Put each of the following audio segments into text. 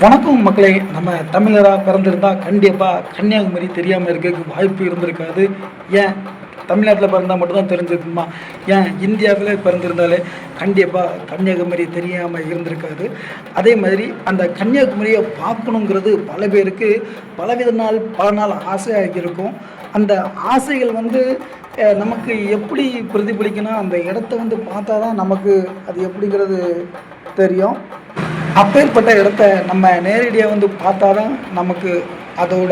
வணக்கம் மக்களே. நம்ம தமிழராக பிறந்திருந்தா கண்டிப்பாக கன்னியாகுமரி தெரியாமல் இருக்கிறதுக்கு வாய்ப்பு இருந்திருக்காது. ஏன் தமிழ்நாட்டில் பிறந்தால் மட்டும்தான் தெரிஞ்சிருக்குமா? ஏன் இந்தியாவில் பிறந்திருந்தாலே கண்டிப்பாக கன்னியாகுமரி தெரியாமல் இருந்திருக்காது. அதே மாதிரி அந்த கன்னியாகுமரியை பார்க்கணுங்கிறது பல பேருக்கு பல நாள் ஆசையாக இருக்கும். அந்த ஆசைகள் நமக்கு எப்படி பிரதிபலிக்கணும், அந்த இடத்த பார்த்தா தான் நமக்கு அது எப்படிங்கிறது தெரியும். அப்பேற்பட்ட இடத்த நம்ம நேரடியாக பார்த்தா தான் நமக்கு அதோட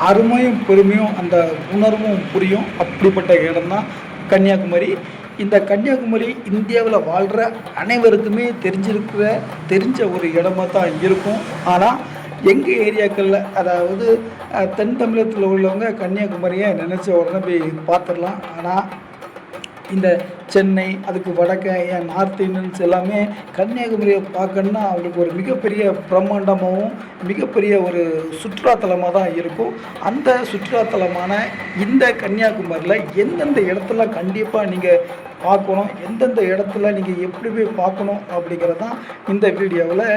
அருமையும் பெருமையும் அந்த உணர்வும் புரியும். அப்படிப்பட்ட இடம் தான் கன்னியாகுமரி. இந்த கன்னியாகுமரி இந்தியாவில் வாழ்கிற அனைவருக்குமே தெரிஞ்ச ஒரு இடமா தான் இருக்கும். ஆனால் எங்கள் ஏரியாக்களில், அதாவது தென் தமிழகத்தில் உள்ளவங்க கன்னியாகுமரியை நினச்ச உடனே போய் பார்த்துடலாம். ஆனால் இந்த சென்னை, அதுக்கு வடக்க நார்த் இந்தியன்ஸ் எல்லாமே கன்னியாகுமரியை பார்க்கணுன்னா அவங்களுக்கு ஒரு மிகப்பெரிய பிரம்மாண்டமாகவும் மிகப்பெரிய ஒரு சுற்றுலாத்தலமாக தான் இருக்கும். அந்த சுற்றுலாத்தலமான இந்த கன்னியாகுமரியில் எந்தெந்த இடத்துல கண்டிப்பாக நீங்கள் பார்க்கணும், எந்தெந்த இடத்துல நீங்கள் எப்படி போய் பார்க்கணும் அப்படிங்கிறதான் இந்த வீடியோவில்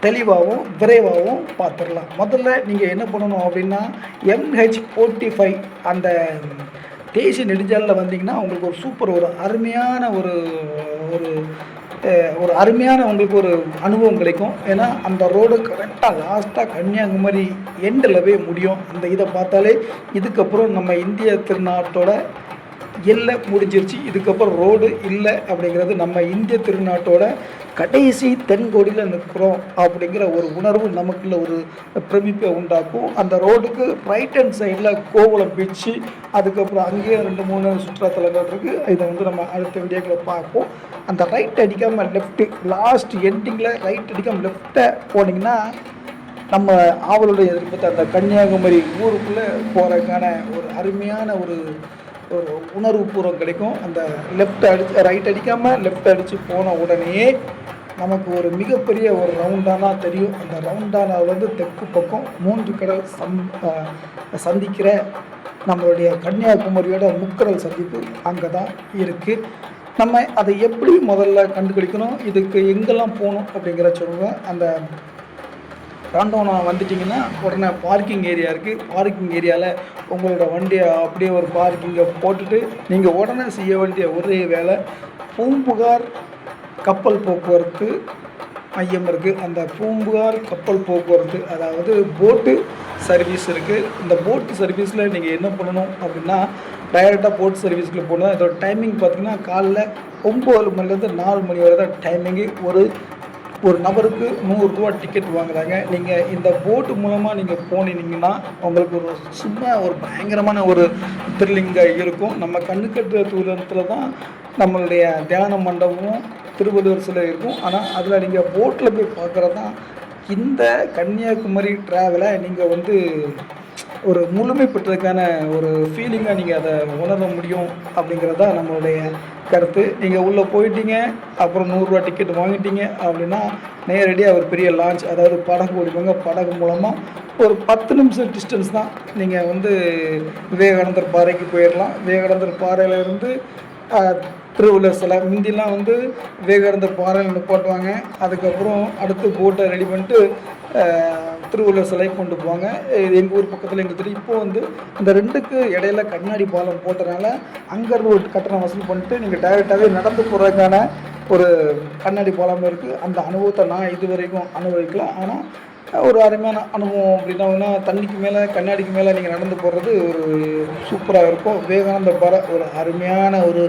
தெளிவாகவும் விரைவாகவும் பார்த்துடலாம். முதல்ல நீங்கள் என்ன பண்ணணும் அப்படின்னா, MH45 அந்த தேசிய நெடுஞ்சாலையில் வந்தீங்கன்னா உங்களுக்கு ஒரு சூப்பர், ஒரு அருமையான ஒரு அருமையான உங்களுக்கு ஒரு அனுபவம் கிடைக்கும். ஏன்னா அந்த ரோடு கரெக்டாக லாஸ்ட்டாக கன்னியாகுமரி எண்டில் போய் முடியும். அந்த இதை பார்த்தாலே இதுக்கப்புறம் நம்ம இந்திய திருநாட்டோட எல்லை முடிஞ்சிருச்சு, இதுக்கப்புறம் ரோடு இல்லை அப்படிங்கிறது, நம்ம இந்திய திருநாட்டோட கடைசி தென்கோடியில் நிற்கிறோம் அப்படிங்கிற ஒரு உணர்வு நமக்குள்ள ஒரு பிரமிப்பை உண்டாக்கும். அந்த ரோடுக்கு ரைட் ஹேண்ட் சைடில் கோவளம் பீச்சு, அதுக்கப்புறம் அங்கேயே 2-3 சுற்றுலாத்தலங்கள் இருக்குது. இதை நம்ம அடுத்த வீடியோக்களை பார்ப்போம். அந்த ரைட் அடிக்காமல் லெஃப்ட்டு, லாஸ்ட் எண்டிங்கில் ரைட் அடிக்காமல் லெஃப்ட்டை போனீங்கன்னா நம்ம ஆவலுடைய எதிர்பார்த்த அந்த கன்னியாகுமரி ஊருக்குள்ளே போகிறதுக்கான ஒரு அருமையான ஒரு உணர்வு பூர்வம் கிடைக்கும். அந்த ரைட் அடிக்காமல் லெஃப்ட் அடித்து போன உடனே நமக்கு ஒரு மிகப்பெரிய ஒரு ரவுண்டானா தெரியும். அந்த ரவுண்டானா தெற்கு பக்கம் 3 கடல் சந்திக்கிற நம்மளுடைய கன்னியாகுமரியோட முக்கடல் சந்திப்பு அங்கே தான் இருக்குது. நம்ம அதை எப்படி முதல்ல கண்டுபிடிக்கணும், இதுக்கு எங்கெல்லாம் போகணும் அப்படிங்கிற சொல்லுவேன். அந்த ரவுண்டவுனா வந்துட்டிங்கன்னா உடனே பார்க்கிங் ஏரியா இருக்குது. பார்க்கிங் ஏரியாவில் உங்களோட வண்டியை அப்படியே ஒரு பார்க்கிங்கை போட்டுட்டு நீங்கள் உடனே செய்ய வேண்டிய ஒரே வேலை, பூம்புகார் கப்பல் போக்குவரத்து மையம் இருக்குது. அந்த பூம்புகார் கப்பல் போக்குவரத்து, அதாவது போட்டு சர்வீஸ் இருக்குது. இந்த போட்டு சர்வீஸில் நீங்கள் என்ன பண்ணணும் அப்படின்னா, டைரெக்டாக போட் சர்வீஸில் போகணும். அதோட டைமிங் பார்த்திங்கன்னா காலைல 9 மணிலேருந்து 4 மணி வரை தான் டைமிங்கு. ஒரு நபருக்கு 100 ரூபா டிக்கெட் வாங்குறாங்க. நீங்கள் இந்த போட்டு மூலமாக நீங்கள் போனீங்கன்னா உங்களுக்கு ஒரு பயங்கரமான ஒரு த்ரில்லிங்காக இருக்கும். நம்ம கண்ணுக்கட்டு தூரத்தில் தான் நம்மளுடைய தியான மண்டபமும் திருவள்ளுவர் சிலை இருக்கும். ஆனால் அதில் நீங்கள் போட்டில் போய் பார்க்குறது தான் இந்த கன்னியாகுமரி ட்ராவலை நீங்கள் ஒரு முழுமை பெற்றதுக்கான ஒரு ஃபீலிங்காக நீங்கள் அதை உணர முடியும் அப்படிங்கிறது தான் நம்மளுடைய கருத்து. நீங்கள் உள்ளே போயிட்டீங்க, அப்புறம் 100 ரூபா டிக்கெட் வாங்கிட்டீங்க அப்படின்னா நேரடியாக ஒரு பெரிய லான்ச், அதாவது படகு ஓடிப்பாங்க. படகு மூலமாக ஒரு 10 நிமிஷம் டிஸ்டன்ஸ் தான் நீங்கள் விவேகானந்தர் பாறைக்கு போயிடலாம். விவேகானந்தர் பாறையிலேருந்து திருவள்ளுவர் சிலை, முந்திலாம் விவேகானந்தர் பாறையில் நிப்பாட்டுவாங்க. அதுக்கப்புறம் அடுத்து போட்டை ரெடி பண்ணிட்டு திருவள்ளுவர் சிலை கொண்டு போவாங்க. எங்கள் ஊர் பக்கத்தில் எங்களுக்கு தெரியும். இப்போது அந்த 2க்கு இடையில கண்ணாடி பாலம் போட்டதுனால அங்கேருந்து ஒரு கட்டணம் வசூல் பண்ணிட்டு நீங்கள் டைரெக்டாகவே நடந்து போகிறதுக்கான ஒரு கண்ணாடி பாலம் இருக்குது. அந்த அனுபவத்தை நான் இது வரைக்கும் அனுபவிக்கலாம். ஆனால் ஒரு அருமையான அனுபவம் அப்படின்னா, தண்ணிக்கு மேலே கண்ணாடிக்கு மேலே நீங்கள் நடந்து போகிறது ஒரு சூப்பராக இருக்கும். விவேகானந்தர் பாறை ஒரு அருமையான ஒரு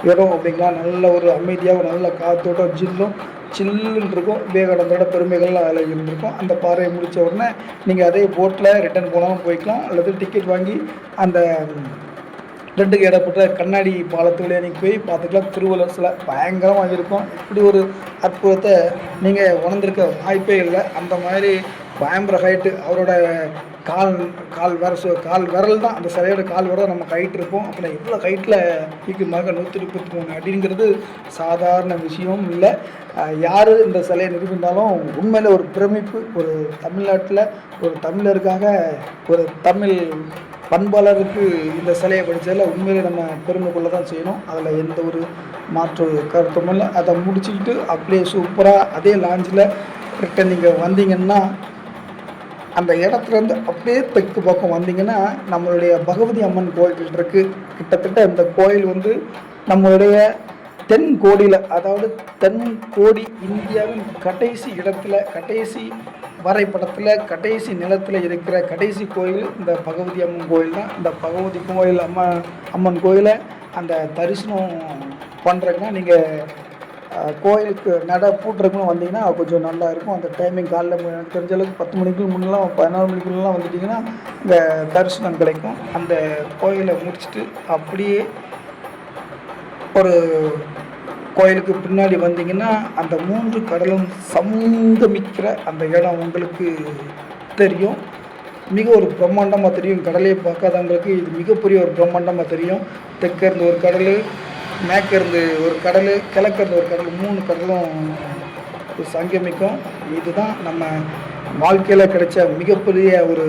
இடம் அப்படிங்களா, நல்ல ஒரு அமைதியாக ஒரு நல்ல காற்றோட சில்லுன்னு இருக்கும். விவேகானந்தரோட பெருமைகள்லாம் அதில் இருந்திருக்கும். அந்த பாறையை முடித்த உடனே நீங்கள் அதே போட்டில் ரிட்டர்ன் போனாலும் போய்க்கலாம், அல்லது டிக்கெட் வாங்கி அந்த 2க்கு இடப்பட்ட கண்ணாடி பாலத்துக்குள்ளே நீங்கள் போய் பார்த்துக்கலாம். திருவள்ளுவர் சிலை பயங்கரமாக இருக்கும். இப்படி ஒரு அற்புதத்தை நீங்கள் உணர்ந்திருக்க வாய்ப்பே இல்லை. அந்த மாதிரி பயங்கர ஹைட்டு, அவரோட கால் விரல் தான் அந்த சிலையோட கால் விரல் நம்ம ஹைட் இருப்போம். அப்புறம் இவ்வளோ ஹைட்டில் தூக்கிமாக 133 அடிங்கிறது சாதாரண விஷயமும் இல்லை. யார் இந்த சிலையை நிரூபித்தாலும் உண்மையில் ஒரு பிரமிப்பு. ஒரு தமிழ்நாட்டில் ஒரு தமிழருக்காக, ஒரு தமிழ் பண்பாளருக்கு இந்த சிலையை படித்ததில் உண்மையிலே நம்ம பெருமை கொள்ள தான் செய்யணும். அதில் எந்த ஒரு மாற்று கருத்தும் இல்லை. அதை முடிச்சுக்கிட்டு அப்படியே சூப்பராக அதே லாஞ்சில் ரிட்டன் நீங்கள் வந்தீங்கன்னா அந்த இடத்துலேருந்து அப்படியே தெற்கு பக்கம் வந்தீங்கன்னா நம்மளுடைய பகவதி அம்மன் கோயில் இருக்குது. கிட்டத்தட்ட இந்த கோயில் வந்து நம்மளுடைய தென் கோடியில், அதாவது தென் கோடி இந்தியாவின் கடைசி இடத்துல, கடைசி வரைபடத்தில், கடைசி நிலத்தில் இருக்கிற கடைசி கோயில் இந்த பகவதி அம்மன் கோயில் தான். இந்த பகவதி கோயில் அம்மன் கோயிலை அந்த தரிசனம் பண்ணுறதுன்னா நீங்கள் கோயிலுக்கு பூட்டுறதுக்குன்னு வந்தீங்கன்னா கொஞ்சம் நல்லா இருக்கும். அந்த டைமிங் காலைல எனக்கு தெரிஞ்ச அளவுக்கு 10 மணிக்கு முன்னெலாம் 14 மணிக்குள்ளலாம் வந்துட்டிங்கன்னா இந்த தரிசனம் கிடைக்கும். அந்த கோயிலை முடிச்சுட்டு அப்படியே ஒரு கோயிலுக்கு பின்னாடி வந்தீங்கன்னா அந்த 3 கடலும் சங்கமிக்கிற அந்த இடம் உங்களுக்கு தெரியும். மிக ஒரு பிரம்மாண்டமாக தெரியும். கடலையை பார்க்காதவங்களுக்கு இது மிகப்பெரிய ஒரு பிரம்மாண்டமாக தெரியும். தெற்கேருந்து ஒரு கடல், மேற்கேருந்து ஒரு கடல், கிழக்கேருந்து ஒரு கடல், 3 கடலும் சங்கமிக்கும். இதுதான் நம்ம வாழ்க்கையில் கிடைச்ச மிகப்பெரிய ஒரு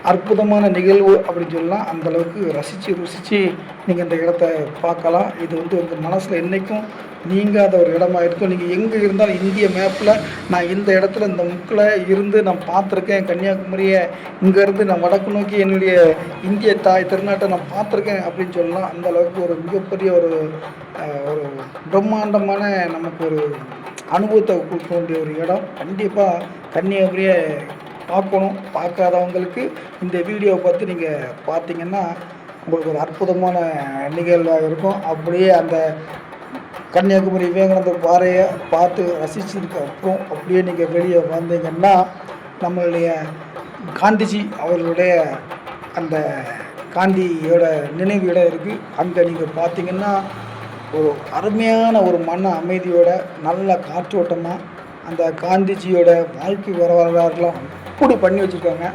அற்புதமான நிகழ்வு அப்படின்னு சொல்லலாம். அந்தளவுக்கு ருசித்து நீங்கள் இந்த இடத்த பார்க்கலாம். இது வந்து உங்கள் மனசில் என்றைக்கும் நீங்காத ஒரு இடமா இருக்கும். நீங்கள் எங்கே இருந்தாலும் இந்திய மேப்பில் நான் இந்த இடத்துல இந்த முக்கில் இருந்து நான் பார்த்துருக்கேன், கன்னியாகுமரியை இங்கேருந்து நான் வடக்கு நோக்கி என்னுடைய இந்திய தாய் திருநாட்டை நான் பார்த்துருக்கேன் அப்படின்னு சொல்லலாம். அந்தளவுக்கு ஒரு மிகப்பெரிய ஒரு பிரம்மாண்டமான நமக்கு ஒரு அனுபவத்தை கொடுக்க வேண்டிய ஒரு இடம். கண்டிப்பாக கன்னியாகுமரியை பார்க்கணும். பார்க்காதவங்களுக்கு இந்த வீடியோவை பார்த்து நீங்கள் பார்த்தீங்கன்னா உங்களுக்கு ஒரு அற்புதமான நிகழ்வாக இருக்கும். அப்படியே அந்த கன்னியாகுமரி விவேகானந்தர் பாறையை பார்த்து ரசித்ததுக்கு அப்புறம் அப்படியே நீங்கள் வெளியே வந்தீங்கன்னா நம்மளுடைய காந்திஜி அவர்களுடைய அந்த காந்தியோட நினைவு இடம் இருக்குது. அங்கே நீங்கள் பார்த்தீங்கன்னா ஒரு அருமையான ஒரு மன அமைதியோட நல்ல காற்றோட்டமாக அந்த காந்திஜியோட வாழ்க்கை வரலாறுலாம் அப்படி பண்ணி வச்சுருக்காங்க.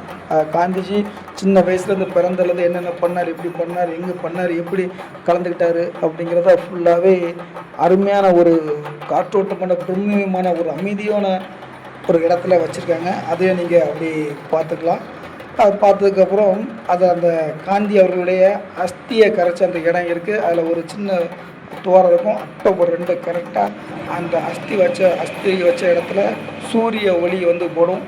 காந்திஜி சின்ன வயசுலேருந்து பிறந்ததுலேருந்து என்னென்ன பண்ணார், எப்படி பண்ணார், எங்கே பண்ணார், எப்படி கலந்துக்கிட்டார் அப்படிங்கிறத ஃபுல்லாகவே அருமையான ஒரு காற்றோட்டமான பெருமையான ஒரு அமைதியான ஒரு இடத்துல வச்சுருக்காங்க. அதையும் நீங்கள் அப்படி பார்த்துக்கலாம். அது பார்த்ததுக்கப்புறம் அது அந்த காந்தி அவர்களுடைய அஸ்தியை கரைச்ச அந்த இடம் இருக்குது. அதில் ஒரு சின்ன துவாரம் இருக்கும். அக்டோபர் 2 கரெக்டாக அந்த அஸ்தி வச்ச இடத்துல சூரிய ஒளி வந்து போடும்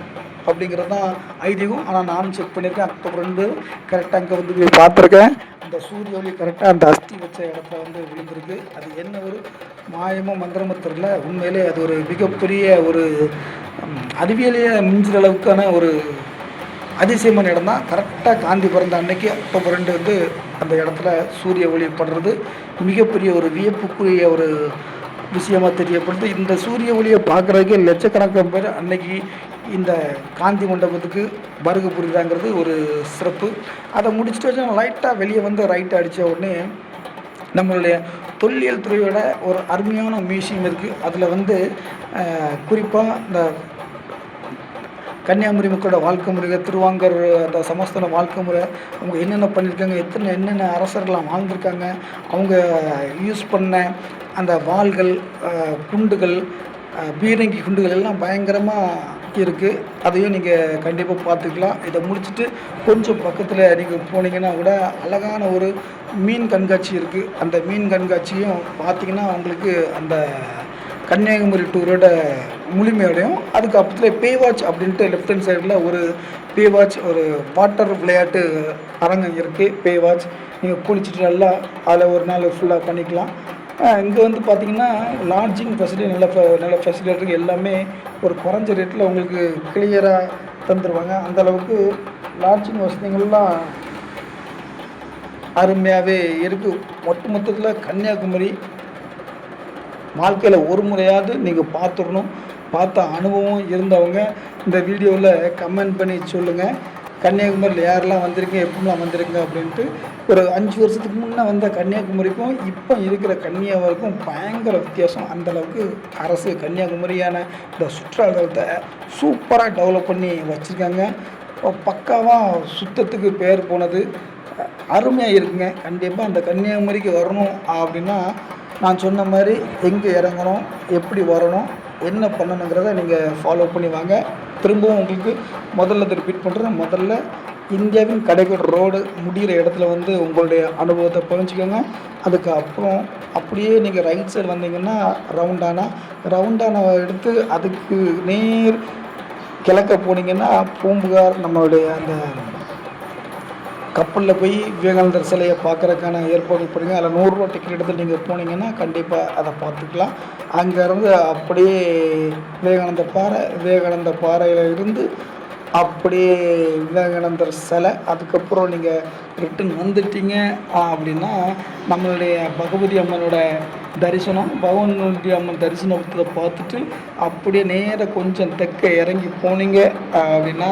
அப்படிங்கிறது தான் ஐதீகம். ஆனால் நானும் செக் பண்ணியிருக்கேன். அக்டோபர் 2 கரெக்டாக அங்கே வந்து போய் பார்த்துருக்கேன். அந்த சூரிய ஒளி கரெக்டாக அந்த அஸ்தி வச்ச இடத்துல வந்து விழுந்திருக்கு. அது என்ன ஒரு மாயமோ மந்திரமோ தெரியல. உண்மையிலே அது ஒரு மிகப்பெரிய ஒரு அறிவியலையே மிஞ்சுற அளவுக்கான ஒரு அதிசயமான இடம் தான். கரெக்டாக காந்தி பிறந்த அன்னைக்கு அக்டோபர் 2 வந்து அந்த இடத்துல சூரிய ஒளி படுறது மிகப்பெரிய ஒரு வியப்புக்குரிய ஒரு விஷயமாக தெரியப்படுது. இந்த சூரிய ஒளியை பார்க்குறதுக்கு லட்சக்கணக்கான பேர் அன்னைக்கு இந்த காந்தி மண்டபத்துக்கு வருகை புரியுறாங்கிறது ஒரு சிறப்பு. அதை முடிச்சுட்டு வச்சு லைட்டாக வெளியே வந்து ரைட்டாக அடித்த உடனே நம்மளுடைய தொல்லியல் துறையோட ஒரு அருமையான மியூசியம் இருக்குது. அதில் வந்து குறிப்பாக இந்த கன்னியாகுமரி மக்களோட வாழ்க்கை முறை, திருவாங்கூர் அந்த சமஸ்தான வாழ்க்கை முறை, அவங்க என்னென்ன பண்ணியிருக்காங்க, என்னென்ன அரசர்கள்லாம் வாழ்ந்திருக்காங்க, அவங்க யூஸ் பண்ண அந்த வாள்கள், குண்டுகள், பீரங்கி குண்டுகள் எல்லாம் பயங்கரமாக இருக்குது. அதையும் நீங்கள் கண்டிப்பாக பார்த்துக்கலாம். இதை முடிச்சுட்டு கொஞ்சம் பக்கத்தில் நீங்கள் போனீங்கன்னா கூட அழகான ஒரு மீன் கண்காட்சி இருக்குது. அந்த மீன் கண்காட்சியும் பார்த்தீங்கன்னா உங்களுக்கு அந்த கன்னியாகுமரி டூரோட முழுமையோடையும். அதுக்கு அப்பத்தில் பேவாட்ச் அப்படின்ட்டு லெஃப்ட் ஹேண்ட் சைடில் ஒரு பேவாட்ச் ஒரு வாட்டர் விளையாட்டு அரங்கம் இருக்குது. பேவாட்ச் நீங்கள் குளிச்சுட்டு நல்லா அதில் ஒரு நாள் ஃபுல்லாக பண்ணிக்கலாம். இங்கே வந்து பார்த்திங்கன்னா லாட்ஜிங் ஃபெசிலிட்டி நல்ல ஃபெசிலிட்டி எல்லாமே ஒரு குறைஞ்ச ரேட்டில் உங்களுக்கு கிளியராக தந்துடுவாங்க. அந்தளவுக்கு லாட்ஜிங் வசதிகள்லாம் அருமையாகவே இருக்குது. மொத்தத்தில் கன்னியாகுமரி வாழ்க்கையில் ஒரு முறையாவது நீங்கள் பார்த்துடணும். பார்த்த அனுபவம் இருந்தவங்க இந்த வீடியோவில் கமெண்ட் பண்ணி சொல்லுங்கள். கன்னியாகுமரியில் யாரெல்லாம் வந்திருக்கீங்க, எப்படிலாம் வந்திருக்கீங்க அப்படின்ட்டு. ஒரு 5 வருஷத்துக்கு முன்னே வந்த கன்னியாகுமரிக்கும் இப்போ இருக்கிற கன்னியாகுமரிக்கும் பயங்கர வித்தியாசம். அந்தளவுக்கு அரசு கன்னியாகுமரியான இந்த சுற்றுலாத்தலத்தை சூப்பராக டெவலப் பண்ணி வச்சுருக்காங்க. பக்காவாக சுத்தத்துக்கு பேர் போனது அருமையாக இருக்குங்க. கண்டிப்பாக அந்த கன்னியாகுமரிக்கு வரணும் அப்படின்னா நான் சொன்ன மாதிரி எங்கே இறங்கணும், எப்படி வரணும், என்ன பண்ணணுங்கிறத நீங்கள் ஃபாலோ பண்ணி வாங்க. திரும்பவும் உங்களுக்கு முதல்ல ரிப்பீட் பண்ணுறேன். முதல்ல இந்தியாவின் கடைக்கோடி ரோடு முடிகிற இடத்துல வந்து உங்களுடைய அனுபவத்தை பகிர்ந்துக்கோங்க. அதுக்கப்புறம் அப்படியே நீங்கள் ரைட் சைடு வந்தீங்கன்னா ரவுண்டானா எடுத்து அதுக்கு நேர் கிழக்க போனீங்கன்னா பூம்புகார் நம்மளுடைய அந்த கப்பலில் போய் விவேகானந்தர் சிலையை பார்க்குறதுக்கான ஏற்பாடு பண்ணுங்க. அதில் 100 ரூபா டிக்கெட் எடுத்து நீங்கள் போனீங்கன்னா கண்டிப்பாக அதை பார்த்துக்கலாம். அங்கேருந்து அப்படியே விவேகானந்த பாறையில் இருந்து அப்படியே விவேகானந்தர் சிலை, அதுக்கப்புறம் நீங்கள் ரிட்டன் வந்துட்டீங்க அப்படின்னா நம்மளுடைய பகவதி அம்மனோட பகவதி அம்மன் தரிசனத்தை பார்த்துட்டு அப்படியே நேராக கொஞ்சம் தெற்க இறங்கி போனீங்க அப்படின்னா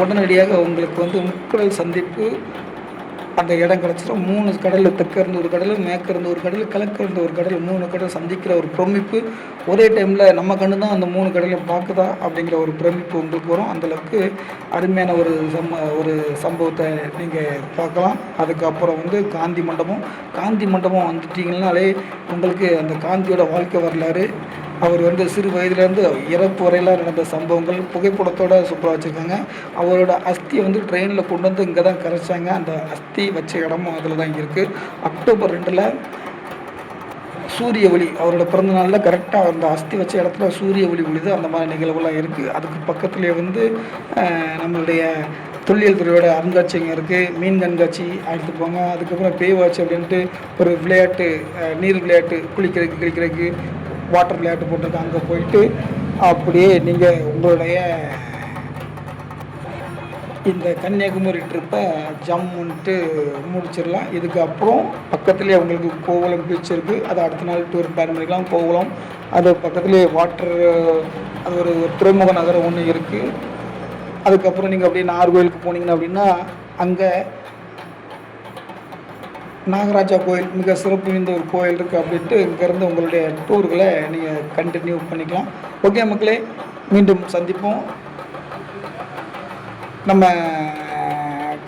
உடனடியாக உங்களுக்கு வந்து முக்கடல் சந்திப்பு அந்த இடம் கிடச்சிடும். 3 கடல், தெற்க இருந்து ஒரு கடல், மேற்க இருந்து ஒரு கடல், கிழக்க இருந்து ஒரு கடல், 3 கடல் சந்திக்கிற ஒரு பிரமிப்பு ஒரே டைமில் நம்ம கண்ணு தான் அந்த 3 கடலையும் பார்க்குதா அப்படிங்கிற ஒரு பிரமிப்பு உங்களுக்கு வரும். அந்தளவுக்கு அருமையான ஒரு சம்பவத்தை நீங்கள் பார்க்கலாம். அதுக்கப்புறம் வந்து காந்தி மண்டபம் வந்துட்டிங்கனாலே உங்களுக்கு அந்த காந்தியோட வாழ்க்கை வரலாறு, அவர் வந்து சிறு வயதுலேருந்து இறப்பு வரையிலாம் நடந்த சம்பவங்கள் புகைப்படத்தோடு சூப்பராக வச்சுருக்காங்க. அவரோட அஸ்தியை வந்து ட்ரெயினில் கொண்டு வந்து இங்கே தான் கரைச்சாங்க. அந்த அஸ்தி வச்ச இடமும் அதில் தான் இருக்குது. அக்டோபர் 2 சூரிய ஒளி, அவரோட பிறந்த நாளில் கரெக்டாக அந்த அஸ்தி வச்ச இடத்துல சூரிய ஒளி விழுது. அந்த மாதிரி நிகழ்வுலாம் இருக்குது. அதுக்கு பக்கத்துலேயே வந்து நம்மளுடைய தொல்லியல் துறையோட அருங்காட்சியகம் இருக்குது. மீன் கண்காட்சி எடுத்து போங்க. அதுக்கப்புறம் பேவாட்சி அப்படின்ட்டு ஒரு விளையாட்டு, நீர் விளையாட்டு, குளிக்கிறதுக்கு வாட்டர் விளையாட்டு போட்டிருக்கு. அங்கே போயிட்டு அப்படியே நீங்கள் உங்களுடைய இந்த கன்னியாகுமரி ட்ரிப்பை ஜம்முன்ட்டு முடிச்சிடலாம். இதுக்கப்புறம் பக்கத்துலேயே உங்களுக்கு கோவளம் பீச் இருக்குது. அது அடுத்த நாள் டூர் பிளான் பண்ணிக்கலாம். கோவளம் அது பக்கத்துலேயே அது ஒரு துறைமுக நகரம் ஒன்று இருக்குது. அதுக்கப்புறம் நீங்கள் அப்படியே நாகர்கோயிலுக்கு போனீங்கன்னா அப்படின்னா அங்கே நாகராஜா கோயில் மிக சிறப்பு வாய்ந்த ஒரு கோயில் இருக்குது. அப்படின்ட்டு இங்கேருந்து உங்களுடைய டூர்களை நீங்கள் கண்டினியூ பண்ணிக்கலாம். ஓகே மக்களே, மீண்டும் சந்திப்போம். நம்ம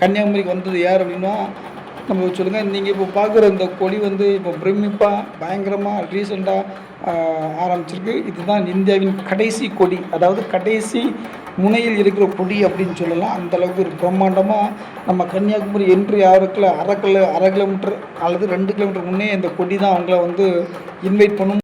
கன்னியாகுமரிக்கு வந்தது யார் அப்படின்னா நம்ம சொல்லுங்கள். நீங்கள் இப்போ பார்க்குற இந்த கொடி வந்து இப்போ பிரமிப்பாக பயங்கரமாக ரீசெண்டாக ஆரம்பிச்சிருக்கு. இதுதான் இந்தியாவின் கடைசி கொடி, அதாவது கடைசி முனையில் இருக்கிற கொடி அப்படின்னு சொல்லலாம். அந்தளவுக்கு ஒரு பிரம்மாண்டமாக நம்ம கன்னியாகுமரி என்ட்ரி ஆகிறதுக்குள்ள அரை கிலோமீட்டர் அல்லது 2 கிலோமீட்டர் முன்னே இந்த கொடி தான் அவங்கள வந்து இன்வைட் பண்ணும்.